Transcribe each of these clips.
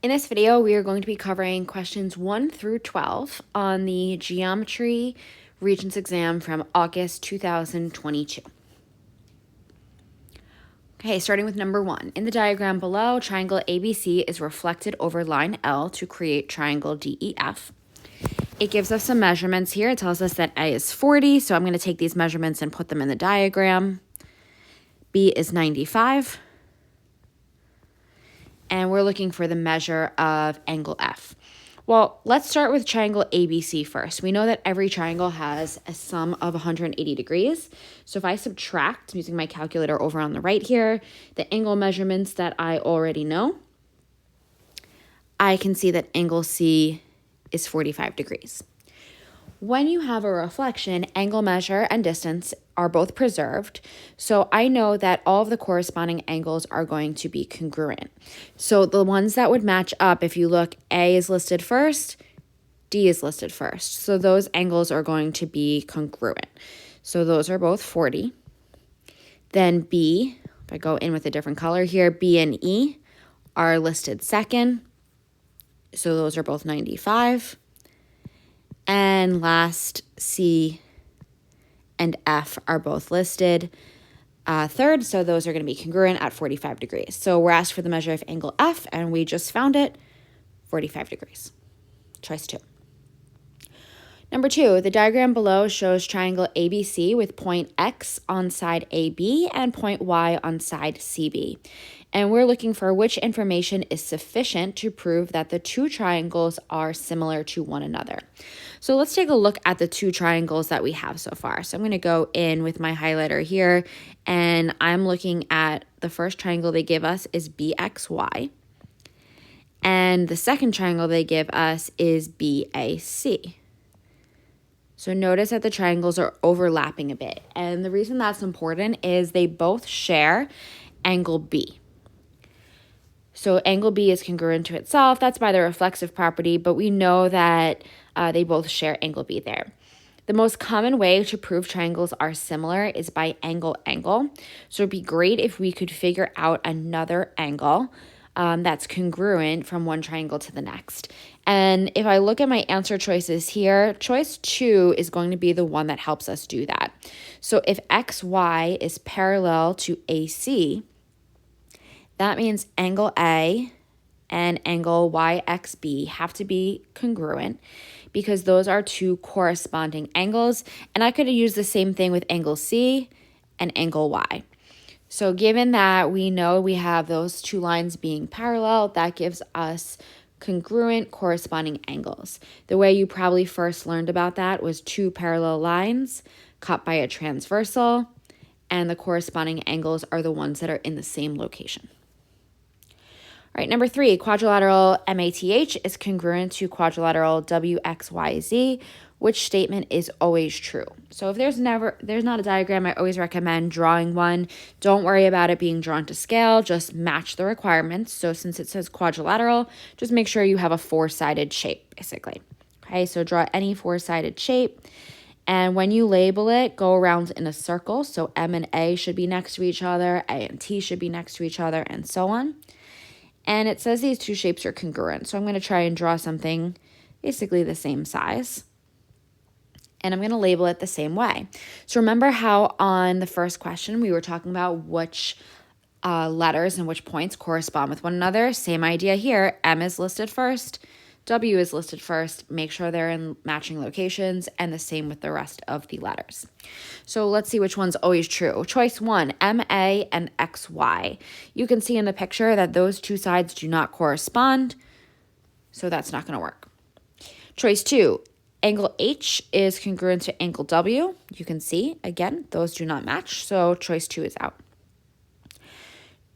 In this video, we are going to be covering questions 1 through 12 on the Geometry Regents exam from August 2022. Okay, starting with number 1. In the diagram below, triangle ABC is reflected over line L to create triangle DEF. It gives us some measurements here. It tells us that A is 40, so I'm going to take these measurements and put them in the diagram. B is 95. And we're looking for the measure of angle F. Well, let's start with triangle ABC first. We know that every triangle has a sum of 180 degrees. So if I subtract, I'm using my calculator over on the right here, the angle measurements that I already know, I can see that angle C is 45 degrees. When you have a reflection, angle measure and distance are both preserved. So I know that all of the corresponding angles are going to be congruent. So the ones that would match up, if you look, A is listed first, D is listed first. So those angles are going to be congruent. So those are both 40. Then B, if I go in with a different color here, B and E are listed second. So those are both 95. And last, C and F are both listed third, so those are going to be congruent at 45 degrees. So we're asked for the measure of angle F, and we just found it, 45 degrees. Choice 2. Number 2, the diagram below shows triangle ABC with point X on side AB and point Y on side CB. And we're looking for which information is sufficient to prove that the two triangles are similar to one another. So let's take a look at the two triangles that we have so far. So I'm going to go in with my highlighter here, and I'm looking at the first triangle they give us is BXY. And the second triangle they give us is BAC. So notice that the triangles are overlapping a bit. And the reason that's important is they both share angle B. So angle B is congruent to itself. That's by the reflexive property, but we know that they both share angle B there. The most common way to prove triangles are similar is by angle-angle. So it'd be great if we could figure out another angle that's congruent from one triangle to the next. And if I look at my answer choices here, choice 2 is going to be the one that helps us do that. So if XY is parallel to AC, that means angle A and angle YXB have to be congruent because those are two corresponding angles. And I could use the same thing with angle C and angle Y. So given that we know we have those two lines being parallel, that gives us congruent corresponding angles. The way you probably first learned about that was two parallel lines cut by a transversal, and the corresponding angles are the ones that are in the same location. All right, number 3, quadrilateral MATH is congruent to quadrilateral WXYZ. Which statement is always true? So if there's not a diagram, I always recommend drawing one. Don't worry about it being drawn to scale, just match the requirements. So since it says quadrilateral, just make sure you have a 4-sided shape, basically. Okay, so draw any 4-sided shape. And when you label it, go around in a circle. So M and A should be next to each other, A and T should be next to each other, and so on. And it says these two shapes are congruent. So I'm going to try and draw something basically the same size. And I'm going to label it the same way. So remember how on the first question we were talking about which letters and which points correspond with one another? Same idea here. M is listed first. W is listed first. Make sure they're in matching locations, and the same with the rest of the letters. So let's see which one's always true. Choice 1, MA and XY. You can see in the picture that those two sides do not correspond, so that's not going to work. Choice 2, angle H is congruent to angle W. You can see, again, those do not match, so choice 2 is out.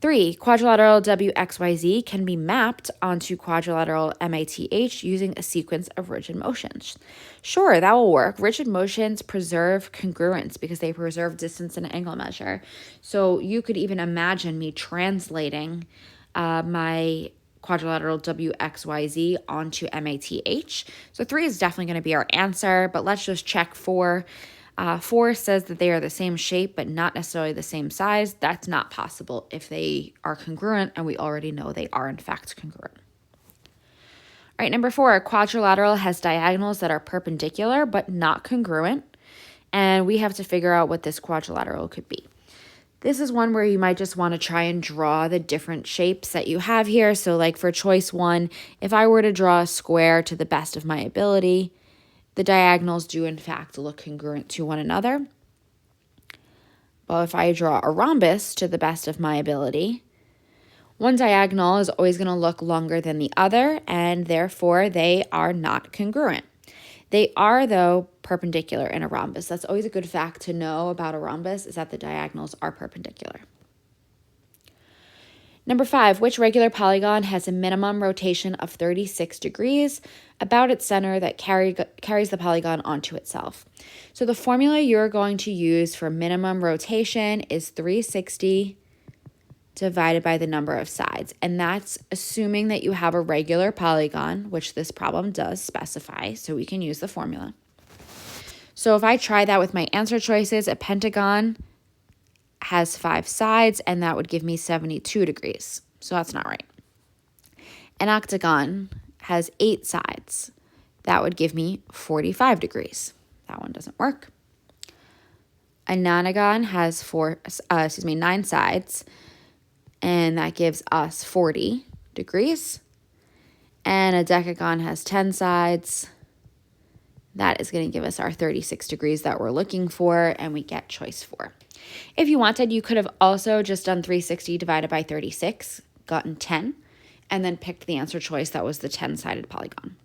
3, quadrilateral WXYZ can be mapped onto quadrilateral MATH using a sequence of rigid motions. Sure, that will work. Rigid motions preserve congruence because they preserve distance and angle measure. So you could even imagine me translating my quadrilateral WXYZ onto MATH. So 3 is definitely going to be our answer, but let's just check 4. 4 says that they are the same shape, but not necessarily the same size. That's not possible if they are congruent, and we already know they are in fact congruent. All right, number 4, a quadrilateral has diagonals that are perpendicular but not congruent, and we have to figure out what this quadrilateral could be. This is one where you might just want to try and draw the different shapes that you have here. So like for choice 1, if I were to draw a square to the best of my ability, the diagonals do in fact look congruent to one another. But if I draw a rhombus to the best of my ability, one diagonal is always going to look longer than the other, and therefore they are not congruent. They are, though, perpendicular in a rhombus. That's always a good fact to know about a rhombus, is that the diagonals are perpendicular. Number 5, which regular polygon has a minimum rotation of 36 degrees about its center that carries the polygon onto itself? So the formula you're going to use for minimum rotation is 360 divided by the number of sides. And that's assuming that you have a regular polygon, which this problem does specify, so we can use the formula. So if I try that with my answer choices, a pentagon has 5 sides, and that would give me 72 degrees. So that's not right. An octagon has 8 sides. That would give me 45 degrees. That one doesn't work. A nonagon has 9 sides, and that gives us 40 degrees. And a decagon has 10 sides. That is going to give us our 36 degrees that we're looking for, and we get choice 4. If you wanted, you could have also just done 360 divided by 36, gotten 10, and then picked the answer choice that was the 10-sided polygon.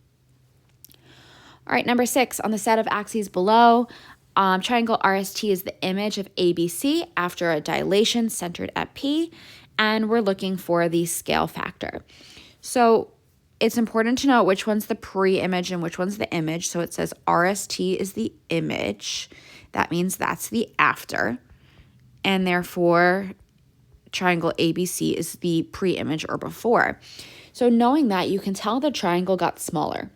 All right, number 6, on the set of axes below, triangle RST is the image of ABC after a dilation centered at P, and we're looking for the scale factor. So it's important to know which one's the pre-image and which one's the image. So it says RST is the image. That means that's the after. And therefore, triangle ABC is the pre-image or before. So knowing that, you can tell the triangle got smaller.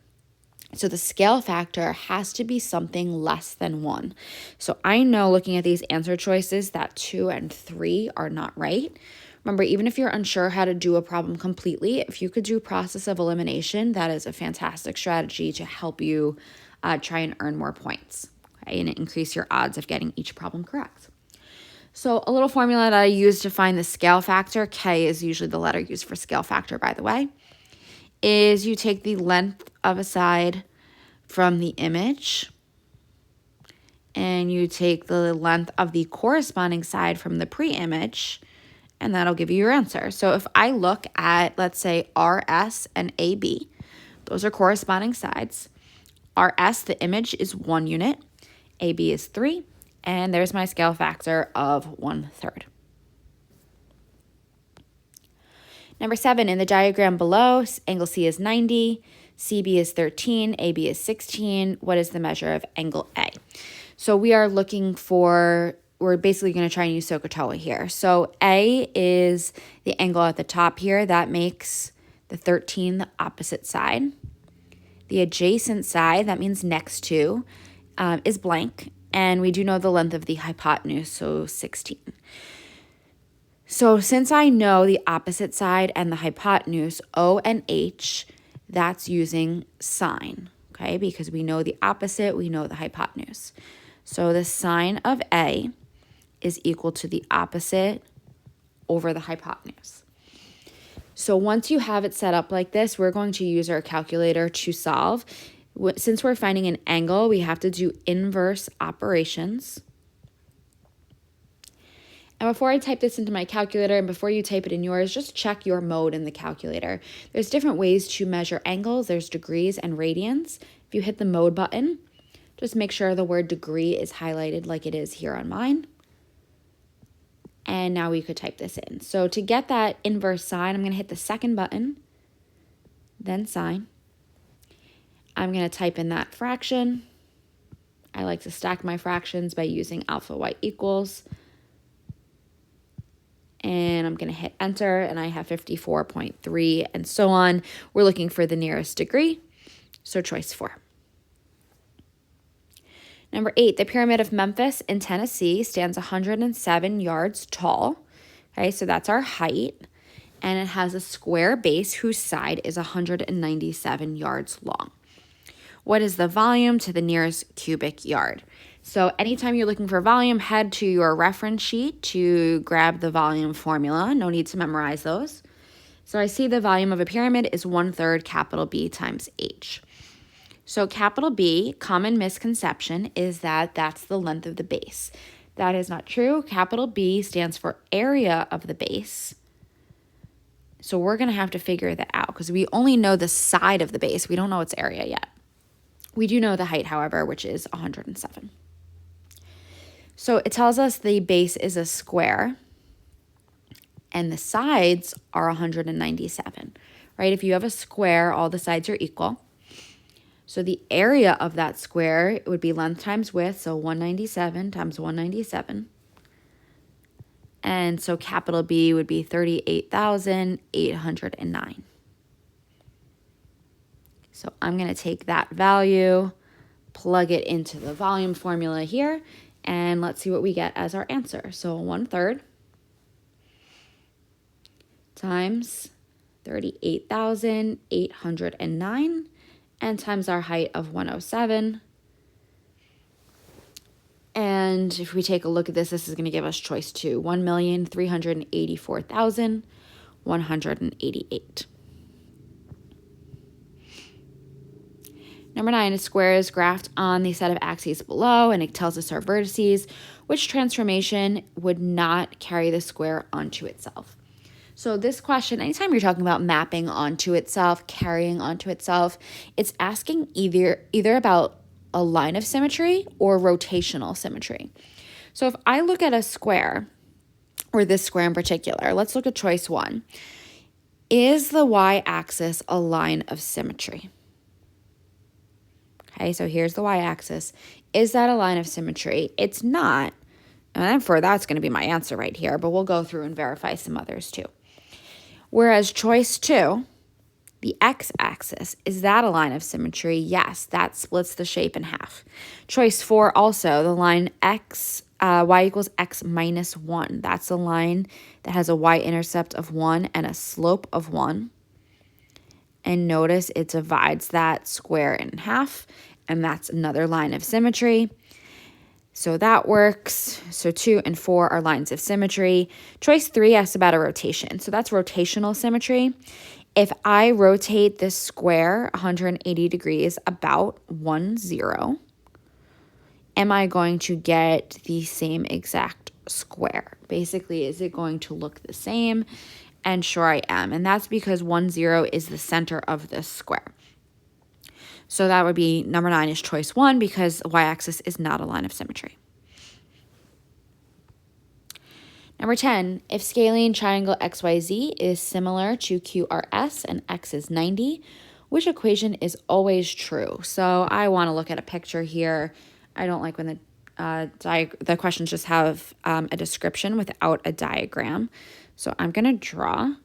So the scale factor has to be something less than 1. So I know looking at these answer choices that 2 and 3 are not right. Remember, even if you're unsure how to do a problem completely, if you could do process of elimination, that is a fantastic strategy to help you try and earn more points, okay, and increase your odds of getting each problem correct. So a little formula that I use to find the scale factor, K is usually the letter used for scale factor, by the way, is you take the length of a side from the image, and you take the length of the corresponding side from the pre-image, and that'll give you your answer. So if I look at, let's say, RS and AB, those are corresponding sides. RS, the image, is 1 unit. AB is 3. And there's my scale factor of 1/3. Number 7, in the diagram below, angle C is 90, CB is 13, AB is 16. What is the measure of angle A? So we are looking for, we're basically going to try and use SOHCAHTOA here. So A is the angle at the top here. That makes the 13 the opposite side. The adjacent side, that means next to, is blank. And we do know the length of the hypotenuse, so 16. So since I know the opposite side and the hypotenuse, O and H, that's using sine, okay? Because we know the opposite, we know the hypotenuse. So the sine of A is equal to the opposite over the hypotenuse. So once you have it set up like this, we're going to use our calculator to solve. Since we're finding an angle, we have to do inverse operations. And before I type this into my calculator and before you type it in yours, just check your mode in the calculator. There's different ways to measure angles. There's degrees and radians. If you hit the mode button, just make sure the word degree is highlighted like it is here on mine. And now we could type this in. So to get that inverse sine, I'm going to hit the second button, then sine. I'm going to type in that fraction. I like to stack my fractions by using alpha y equals. And I'm going to hit enter, and I have 54.3 and so on. We're looking for the nearest degree, so choice 4. Number 8, the Pyramid of Memphis in Tennessee stands 107 yards tall. Okay, so that's our height. and it has a square base whose side is 197 yards long. What is the volume to the nearest cubic yard? So anytime you're looking for volume, head to your reference sheet to grab the volume formula. No need to memorize those. So I see the volume of a pyramid is 1/3 capital B times H. So capital B, common misconception, is that that's the length of the base. That is not true. Capital B stands for area of the base. So we're going to have to figure that out because we only know the side of the base. We don't know its area yet. We do know the height, however, which is 107. So it tells us the base is a square and the sides are 197, right? If you have a square, all the sides are equal. So the area of that square would be length times width, so 197 times 197. And so capital B would be 38,809. So I'm going to take that value, plug it into the volume formula here, and let's see what we get as our answer. So 1/3 times 38,809 and times our height of 107. And if we take a look at this, this is going to give us choice 2, 1,384,188. Number 9, a square is graphed on the set of axes below, and it tells us our vertices. Which transformation would not carry the square onto itself? So this question, anytime you're talking about mapping onto itself, carrying onto itself, it's asking either about a line of symmetry or rotational symmetry. So if I look at a square, or this square in particular, let's look at choice 1. Is the y-axis a line of symmetry? Okay, so here's the y-axis. Is that a line of symmetry? It's not. And therefore, that's going to be my answer right here, but we'll go through and verify some others too. Whereas choice 2, the x-axis, is that a line of symmetry? Yes, that splits the shape in half. Choice 4 also, the line y equals x minus 1. That's a line that has a y-intercept of 1 and a slope of 1. And notice it divides that square in half, and that's another line of symmetry. So that works. So 2 and 4 are lines of symmetry. Choice 3 asks about a rotation. So that's rotational symmetry. If I rotate this square 180 degrees about 1, 0, am I going to get the same exact square? Basically, is it going to look the same? And sure I am. And that's because 1, 0 is the center of this square. So that would be number 9 is choice 1 because the y-axis is not a line of symmetry. Number 10, if scaling triangle XYZ is similar to QRS and x is 90, which equation is always true? So I want to look at a picture here. I don't like when the questions just have a description without a diagram. So I'm going to draw.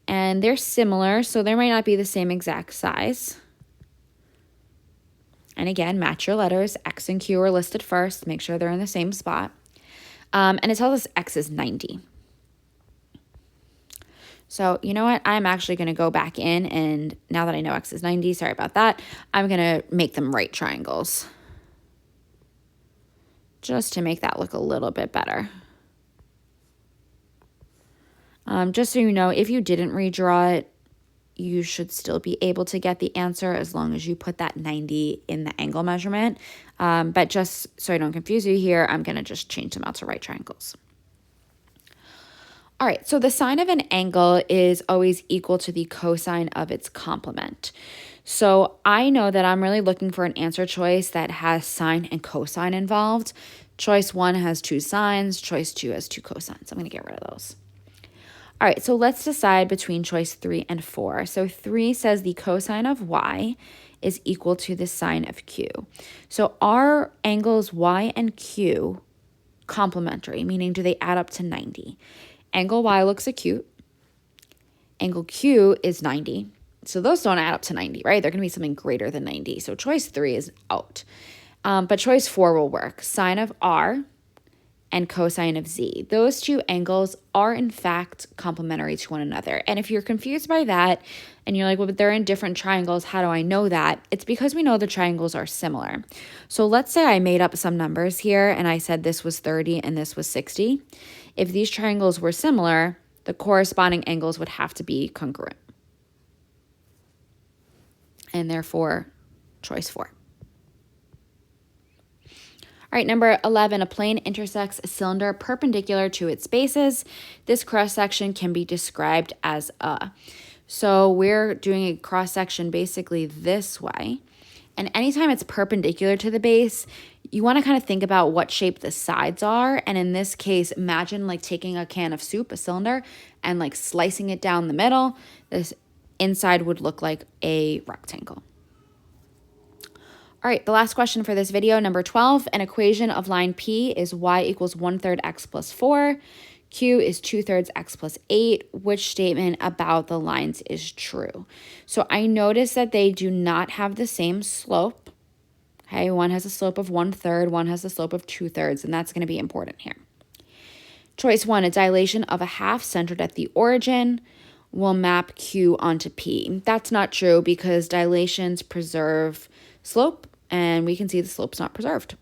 And they're similar, so they might not be the same exact size. And again, match your letters. X and Q are listed first. Make sure they're in the same spot. And it tells us x is 90. So you know what? I'm actually going to go back in, and now that I know x is 90, sorry about that, I'm going to make them right triangles. Just to make that look a little bit better. Just so you know, if you didn't redraw it, you should still be able to get the answer as long as you put that 90 in the angle measurement. But just so I don't confuse you here, I'm going to just change them out to right triangles. All right, so the sine of an angle is always equal to the cosine of its complement. So I know that I'm really looking for an answer choice that has sine and cosine involved. Choice 1 has 2 sines, choice 2 has 2 cosines. I'm going to get rid of those. All right, so let's decide between choice 3 and 4. So 3 says the cosine of y is equal to the sine of q. So are angles y and q complementary, meaning do they add up to 90? Angle y looks acute. Angle q is 90. So those don't add up to 90, right? They're going to be something greater than 90. So choice 3 is out. But choice 4 will work. Sine of r and cosine of z. Those two angles are in fact complementary to one another. And if you're confused by that and you're like, well, but they're in different triangles, how do I know that? It's because we know the triangles are similar. So let's say I made up some numbers here and I said this was 30 and this was 60. If these triangles were similar, the corresponding angles would have to be congruent. And therefore, choice 4. All right, number 11, a plane intersects a cylinder perpendicular to its bases. This cross-section can be described as a. So we're doing a cross-section basically this way. And anytime it's perpendicular to the base, you want to kind of think about what shape the sides are. And in this case, imagine like taking a can of soup, a cylinder, and like slicing it down the middle. This inside would look like a rectangle. All right, the last question for this video, number 12, an equation of line P is y equals 1/3 x plus 4. Q is 2/3 x plus 8. Which statement about the lines is true? So I notice that they do not have the same slope. Okay, one has a slope of 1/3, one has a slope of 2/3, and that's going to be important here. Choice 1, a dilation of a half centered at the origin will map Q onto P. That's not true because dilations preserve slope, and we can see the slope's not preserved.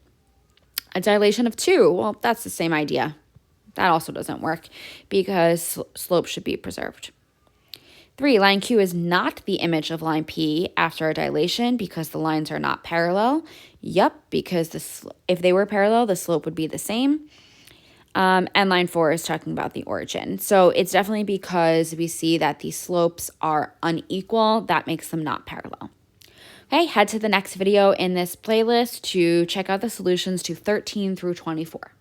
A dilation of 2, well, that's the same idea. That also doesn't work because slope should be preserved. 3, line Q is not the image of line P after a dilation because the lines are not parallel. Yep, because if they were parallel, the slope would be the same. And line 4 is talking about the origin. So it's definitely because we see that the slopes are unequal that makes them not parallel. Okay, head to the next video in this playlist to check out the solutions to 13 through 24.